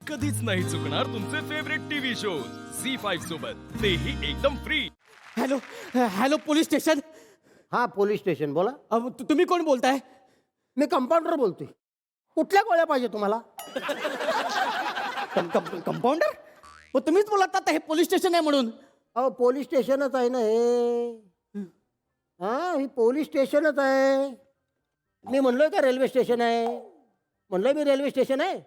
कधीच नाही चुकणार तुमचे फेवरेट टीव्ही शोज झी5 सोबत, तेही एकदम free. Hello hello police station. हा पोलीस स्टेशन बोला. तुम्ही कोण बोलताय? मी कंपाऊंडर बोलतोय. कुठल्या गोळ्या पाहिजे तुम्हाला? कंपाऊंडर? मग तुम्हीच बोलत आता हे पोलीस स्टेशन आहे म्हणून. अहो पोलीस स्टेशनच आहे ना हे. हा ही पोलीस स्टेशनच आहे. मी म्हणलोय का रेल्वे स्टेशन आहे? म्हणलोय मी रेल्वे स्टेशन आहे.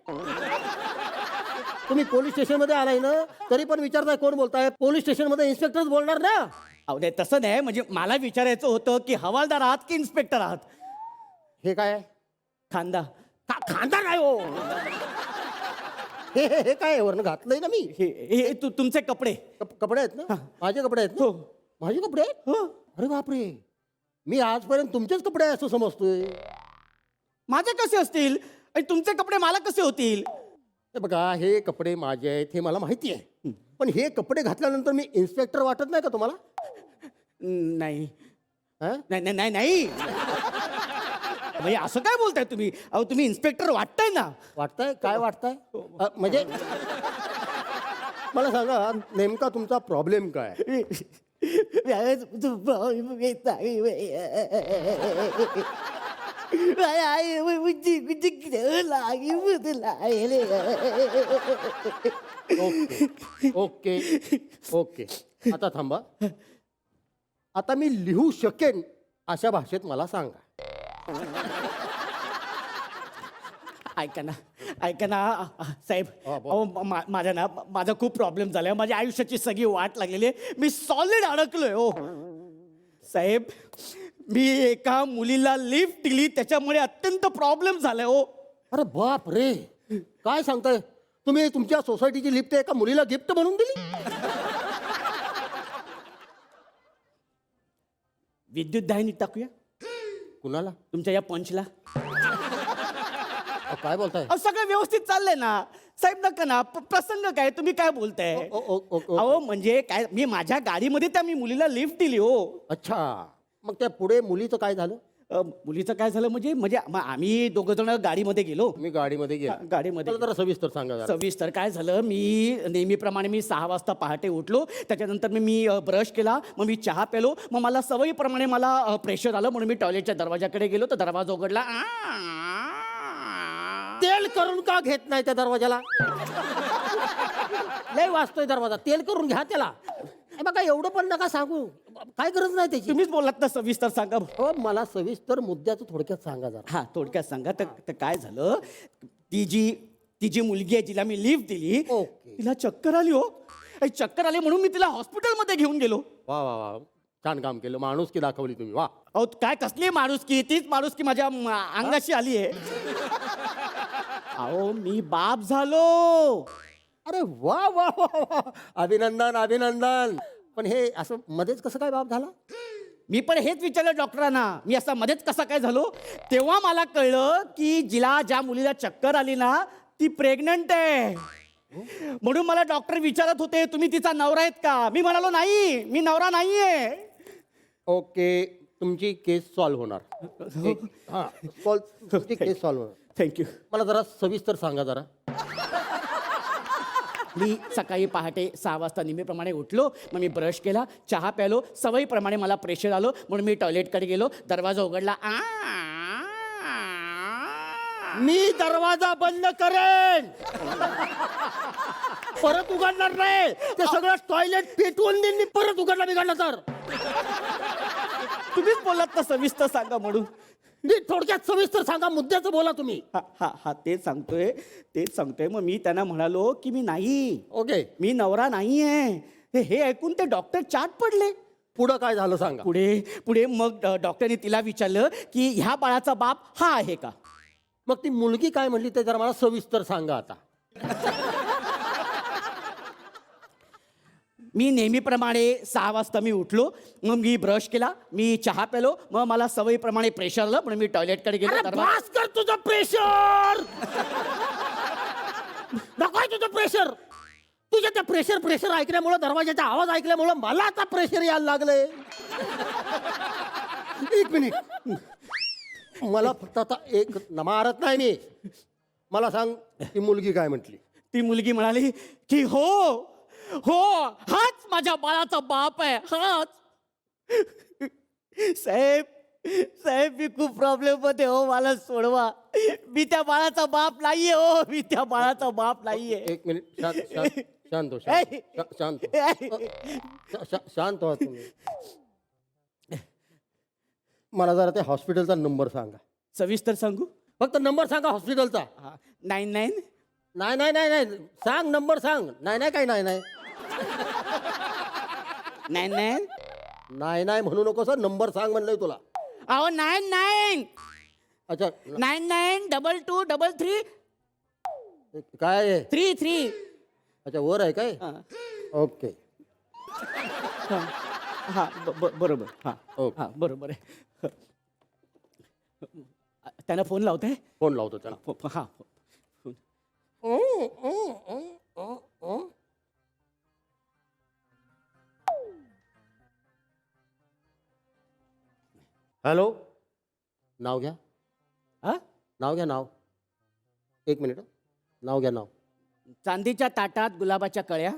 तुम्ही पोलीस स्टेशनमध्ये आलाय ना, तरी पण विचारताय कोण बोलताय? पोलीस स्टेशनमध्ये इन्स्पेक्टरच बोलणार ना. अहो नाही तसं नाही, म्हणजे मला विचारायचं होतं की हवालदार आहात की इन्स्पेक्टर आहात? हे काय आहे? खांदा. खानदार आहे हो. हे काय आहे? वरनं घातलंय ना मी. हे तुमचे कपडे. कपडे आहेत ना? माझे कपडे आहेत ना? हो. माझे कपडे आहेत? हो. अरे बापरे, मी आजपर्यंत तुमचेच कपडे आहे असं समजतोय. माझे कसे असतील आणि तुमचे कपडे मला कसे होतील? हे बघा, हे कपडे माझे आहेत हे मला माहिती आहे, पण हे कपडे घातल्यानंतर मी इन्स्पेक्टर वाटत नाही का तुम्हाला? नाही हा? नाही नाही नाही नाही म्हणजे असं काय बोलताय तुम्ही? अहो तुम्ही इन्स्पेक्टर वाटताय ना. वाटतंय? काय वाटतंय? म्हणजे मला सांगा नेमका तुमचा प्रॉब्लेम काय? ओके ओके ओके, आता थांबा. आता मी लिहू शकेन अशा भाषेत मला सांगा. ऐका ना ऐका ना साहेब. हा, बोल. अहो माझा ना माझा खूप प्रॉब्लेम झालाय. माझ्या आयुष्याची सगळी वाट लागलेली आहे. मी सॉलिड अडकलोय हो साहेब. मी एका मुलीला लिफ्ट दिली, त्याच्यामुळे अत्यंत प्रॉब्लेम झालाय हो. अरे बाप रे, काय सांगताय तुम्ही? तुमच्या सोसायटीची लिफ्ट एका मुलीला गिफ्ट म्हणून दिली? विद्युत दाहिनी टाकूया कुणाला? तुमच्या या पंचला. काय बोलताय? अहो सगळं व्यवस्थित चाललंय ना साहेब. नका ना. प्रसंग काय? तुम्ही काय बोलताय? अहो म्हणजे काय, मी माझ्या गाडीमध्ये त्या मी मुलीला लिफ्ट दिली हो. अच्छा, मग त्या पुढे मुलीचं काय झालं? मुलीचं काय झालं म्हणजे म्हणजे आम्ही दोघं जण गाडीमध्ये गेलो. मी गाडीमध्ये गेलो. गाडीमध्ये मला जरा सविस्तर सांगा जरा. सविस्तर काय झालं, मी नेहमीप्रमाणे मी 6 वाजता पहाटे उठलो. त्याच्यानंतर मी ब्रश केला, मग मी चहा प्यालो. मग मला सवयीप्रमाणे मला प्रेशर आलं, म्हणून मी टॉयलेटच्या दरवाजाकडे गेलो. तर दरवाजा उघडला. तेल करून का घेत नाही त्या दरवाजाला? लय वाजतोय दरवाजा, तेल करून घ्या त्याला. हे बघा, एवढं पण नका सांगू, काय गरज नाही त्याची. तुम्हीच बोललात ना सविस्तर सांगा. हो, मला सविस्तर मुद्द्याचं थोडक्यात सांगा जरा. हा थोडक्यात सांगा. तर काय झालं, ती जी मुलगी आहे जिला मी लिफ्ट दिली, ओके. तिला चक्कर आली हो. आणि चक्कर आली म्हणून मी तिला हॉस्पिटलमध्ये घेऊन गेलो. वा वा वा, छान काम केलं. माणुसकी दाखवली तुम्ही. वा. अहो काय कसली माणुसकी? तीच माणुसकी माझ्या अंगाशी आली आहे. अहो मी बाप झालो. अरे वा वा वा वा, अभिनंदन अभिनंदन. पण हे असं मध्येच कसं काय बाप झाला? मी पण हेच विचारलं डॉक्टरांना, मी असा मध्येच कसा काय झालो. तेव्हा मला कळलं की ज्या मुलीला चक्कर आली ना, ती प्रेग्नंट आहे. म्हणून मला डॉक्टर विचारत होते, तुम्ही तिचा नवरा आहेत का? मी म्हणालो नाही, मी नवरा नाहीये. ओके, तुमची केस सॉल्व्ह होणार. हां, तुमची केस सॉल्व्ह होणार. थँक्यू. मला जरा सविस्तर सांगा जरा. मी सकाळी पहाटे 6 वाजता नेहमीप्रमाणे उठलो. मग मी ब्रश केला, चहा प्यालो. सवयीप्रमाणे मला प्रेशर आलो, म्हणून मी टॉयलेटकडे गेलो. दरवाजा उघडला. मी दरवाजा बंद करेन, परत उघडणार नाही. ते सगळं टॉयलेट पेटवून देईन मी परत उघडला तर. तुम्हीच बोललात ना सविस्तर सांगा म्हणून. मी थोडक्यात सविस्तर सांगा, मुद्द्याचं बोला तुम्ही. हा तेच सांगतोय. मग मी त्यांना म्हणालो की मी नाही, ओके. मी नवरा नाहीये. हे ऐकून ते डॉक्टर चाट पडले. पुढं काय झालं सांगा. पुढे मग डॉक्टरने तिला विचारलं की ह्या बाळाचा बाप हा आहे का? मग ती मुलगी काय म्हणली ते जरा मला सविस्तर सांगा आता. मी नेहमीप्रमाणे 6 वाजता मी उठलो. मग मी ब्रश केला, मी चहा प्यालो. मग मला सवयीप्रमाणे प्रेशर आलं, म्हणून मी टॉयलेटकडे गेलो. अरे बस कर तुझं प्रेशर. नकोय तुझं प्रेशर. तुझ्या त्या प्रेशर ऐकल्यामुळं, दरवाजाचा आवाज ऐकल्यामुळं मला आता प्रेशर यायला लागलंय. एक मिनिट, मला फक्त आता एक नमारत नाही. मी मला सांग, ती मुलगी काय म्हटली? ती मुलगी म्हणाली की हो हो हाच माझ्या बाळाचा बाप आहे हाच. साहेब साहेब मी खूप प्रॉब्लेम मध्ये हो मला सोडवा. मी त्या बाळाचा बाप नाहीये हो मी त्या बाळाचा बाप नाहीये. एक मिनिट शांत हो, शांत शांत व्हा तुम्ही. मला जरा त्या हॉस्पिटलचा नंबर सांगा. सविस्तर सांगू. फक्त नंबर सांगा हॉस्पिटलचा. 99 नाही नाही नाही नाही सांग नंबर सांग. नाही नाही काही नाही नाही 99 नाही नाही म्हणू नको सर. नंबर सांग म्हणलंय तुला. अहो 99 अच्छा 992233 काय आहे? 33. अच्छा वर आहे काय? ओके हा बरोबर हा ओके. हा बरोबर आहे. त्यांना फोन लावताय. फोन लावतो त्याला. हा हॅलो. नाव घ्या. हा नाव घ्या नाव. एक मिनिट. नाव घ्या नाव. चांदीच्या ताटात गुलाबाच्या कळ्या.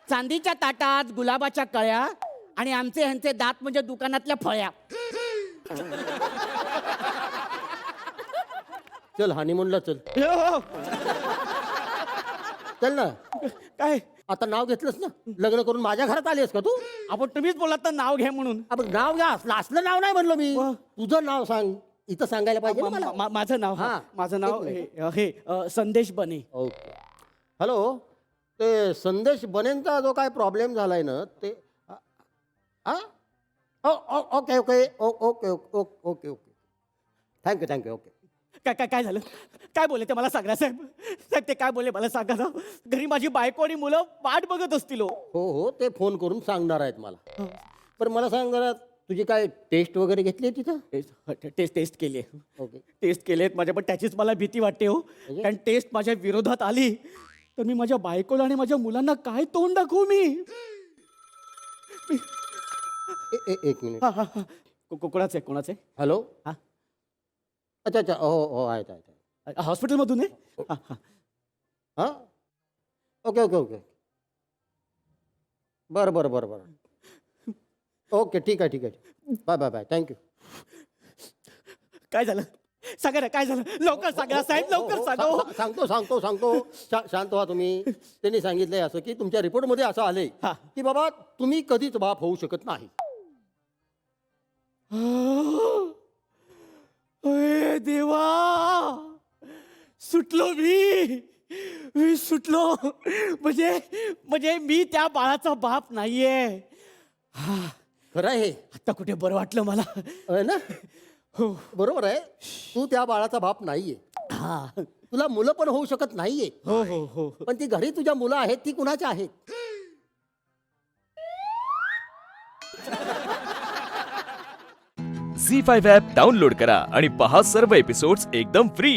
चांदीच्या ताटात गुलाबाच्या कळ्या आणि आमचे ह्यांचे दात म्हणजे दुकानातल्या फळ्या. चल हनीमूनला चल. हो. चल ना. काय आता नाव घेतलंस ना. लग्न करून माझ्या घरात आलीस का तू? आपण तुम्हीच बोलात तर नाव घ्या म्हणून. आपण नाव घ्या. असलं नाव नाही म्हणलो मी. वा. तुझं नाव सांग. इथं सांगायला पाहिजे ना मला. माझं नाव हा. माझं नाव एक हे संदेश बने. ओके. हॅलो. ते संदेश बनेंचा जो काय प्रॉब्लेम झालाय ना ते हा okay okay okay okay okay okay thank you thank you. Okay. काय काय काय झालं काय बोलले ते मला सांगा साहेब. साहेब ते काय बोलले मला सांगा ना. घरी माझी बायको आणि मुलं वाट बघत असतील हो. हो हो ते फोन करून सांगणार आहेत मला. पण मला सांग जरा तुझी काय टेस्ट वगैरे घेतली आहे तिथं? टेस्ट केली आहे. ओके. टेस्ट केलेत माझ्या पण त्याचीच मला भीती वाटते हो. कारण टेस्ट माझ्या विरोधात आली तर मी माझ्या बायकोला आणि माझ्या मुलांना काय तोंड दाखवू मी. एक मिनिट. हा हा हा कोणाचं आहे कोणाचं आहे. हॅलो. हा अच्छा अच्छा हो हो आहेत आहेत. हॉस्पिटलमधून आहे. हा हा हां ओके ओके ओके. बरं बरं बरं बरं. ओके ठीक आहे ठीक आहे. Bye bye bye. थँक्यू. काय झालं सांगा ना काय झालं लवकर सांगा साहेब लवकर सांगा हो. सांगतो सांगतो सांगतो. शांत व्हा तुम्ही. त्यांनी सांगितलंय असं की तुमच्या रिपोर्टमध्ये असं आलंय हा. की बाबा तुम्ही कधीच बाप होऊ शकत नाही. अरे देवा सुटलो मी सुटलो. म्हणजे मी त्या बाळाचा बाप नाहीये. खरं आहे हे. आता कुठे बरं वाटलं मला. आहे ना. हो बरोबर आहे. तू त्या बाळाचा बाप नाहीये. हा तुला मुलं पण होऊ शकत नाहीये. हो हो हो पण ती घरी तुझ्या मुलं आहेत ती कुणाची आहेत? झी 5 ॲप डाउनलोड करा आणि पहा सर्व एपिसोड्स एकदम फ्री.